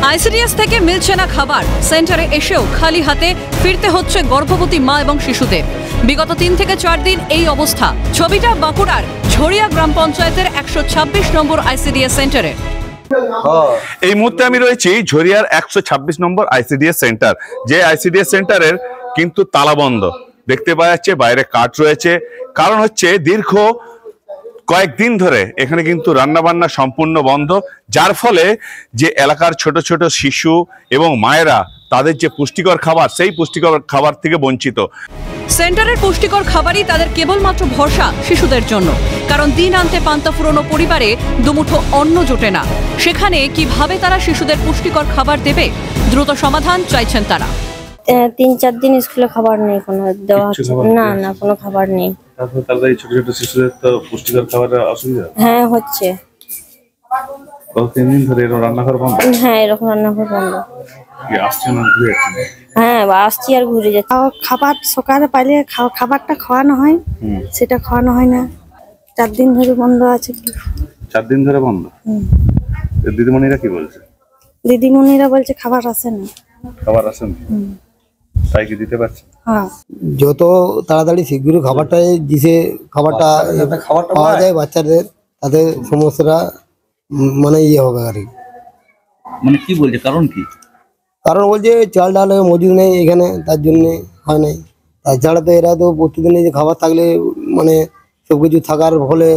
ICDS থেকে মিলছে না খাবার, সেন্টারে এসেও খালি হাতে ফিরতে হচ্ছে গর্ভবতী মা এবং শিশুদের। বিগত 3 থেকে 4 দিন এই অবস্থা। ছবিটা বাঁকুড়ার ঝরিয়া গ্রাম পঞ্চায়েতের 126 নম্বর আইসিডিএস সেন্টারে। এই মুহূর্তে আমি রয়েছি ঝরিয়ার 126 নম্বর আইসিডিএস সেন্টার, যে আইসিডিএস সেন্টারের কিন্তু তালাবন্ধ। দেখতে পাওয়া যাচ্ছে বাইরে কাঠ রয়েছে, কারণ হচ্ছে দীর্ঘ কয়েকদিন ধরে এখানে কিন্তু রান্নাবান্না সম্পূর্ণ বন্ধ, যার ফলে যে এলাকার ছোট ছোট শিশু এবং মায়েরা তাদের যে পুষ্টিকর খাবার, সেই পুষ্টিকর খাবার থেকে বঞ্চিত। সেন্টারের পুষ্টিকর খাবারই তাদের কেবলমাত্র ভরসা শিশুদের জন্য, কারণ দিন আনতে পান্তা ফুরোনো পরিবারে দুমুঠো অন্ন জোটে না। সেখানে কিভাবে তারা শিশুদের পুষ্টিকর খাবার দেবে, দ্রুত সমাধান চাইছেন তারা। 3-4 দিন স্কুলে খাবার নেই, কোনো দেওয়া হচ্ছে না, কোনো খাবার নেই। তারপর তাদের ছোট ছোট শিশুদের তো পুষ্টিকর খাবারের অসুবিধা। হ্যাঁ হচ্ছে, গত 3 দিন ধরে রান্নাঘর বন্ধ। হ্যাঁ এরকম রান্নাঘর বন্ধ। কি আসছে না ঘুরে যাচ্ছে? হ্যাঁ আসছি আর ঘুরে যাচ্ছি। খাবার সকালে পাইলে খাবারটা খাওয়ানো হয়, সেটা খাওয়ানো হয় না। 4 দিন ধরে বন্ধ আছে। 4 দিন ধরে বন্ধ। দিদিমণিরা কি বলছে? দিদিমণিরা বলছে খাবার আসে না। খাবার আসে না, তাই কি দিতে পারছে? হ্যাঁ, যত তাড়াতাড়ি শীঘ্র খাবারটা দিছে, খাবারটা পাওয়া যায় বাচ্চাদের, তাতে সমস্যাটা মানে ইয়ে হবে আর কি। মানে কি বলছে, কারণ কি? কারণ বলছে চাল ডাল মজুদ নেই এখানে, তার জন্য হয় নাই। তাছাড়া তো এরা তো প্রতিদিনই যে খাবার থাকলে মানে সবকিছু থাকার ফলে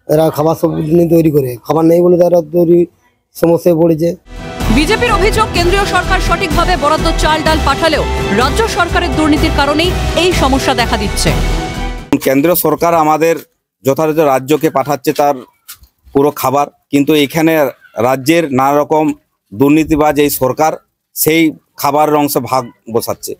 এরা খাবার সবদিনই তৈরি করে, খাবার নেই বলে তারা তৈরি সমস্যায় পড়েছে। বিজেপির অভিযোগ, কেন্দ্রীয় সরকার সঠিকভাবে বরাদ্দ চাল ডাল পাঠালেও রাজ্য সরকারের দুর্নীতির কারণেই এই সমস্যা দেখা দিচ্ছে। কেন্দ্রীয় সরকার আমাদের যথাযথ রাজ্যকে পাঠাচ্ছে তার পুরো খাবার, কিন্তু এখানে রাজ্যের নানা রকম দুর্নীতিবাজ এই সরকার সেই খাবারের অংশ ভাগ বসাচ্ছে।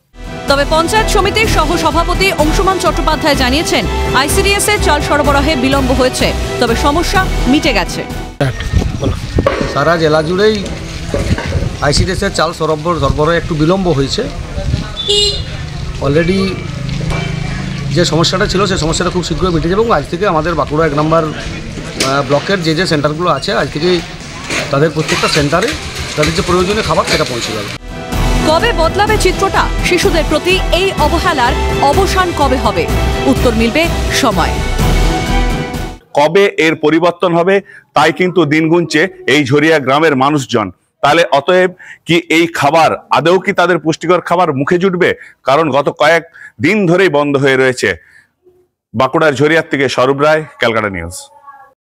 তবে পঞ্চায়েত সমিতির সহ সভাপতি অংশুমান চট্টোপাধ্যায় জানিয়েছেন, আইসিডিএস এ চাল সরবরাহে বিলম্ব হয়েছে, তবে সমস্যা মিটে গেছে। সারা জেলা জুড়েই আইসিডিএস এর চাল সরবরাহে একটু বিলম্ব হয়েছে। অলরেডি যে সমস্যাটা ছিল সেই সমস্যাটা খুব শীঘ্রই মিটে যাবে এবং আজ থেকে আমাদের বাঁকুড়া 1 নম্বর ব্লকের যে সেন্টারগুলো আছে, আজ থেকেই তাদের প্রত্যেকটা সেন্টারে তাদের যে প্রয়োজনীয় খাবার সেটা পৌঁছে যাবে। কবে বদলাবে চিত্রটা? শিশুদের প্রতি এই অবহেলার অবসান কবে হবে? উত্তর মিলবে সময়। কবে এর পরিবর্তন হবে তাই কিন্তু দিন গুনছে এই ঝরিয়া গ্রামের মানুষজন। তাহলে অতএব কি এই খাবার আদৌ কি তাদের পুষ্টিকর খাবার মুখে জুটবে? কারণ গত কয়েক দিন ধরেই বন্ধ হয়ে রয়েছে। বাঁকুড়ার ঝরিয়ার থেকে স্বরূপ রায়, ক্যালকাটা নিউজ।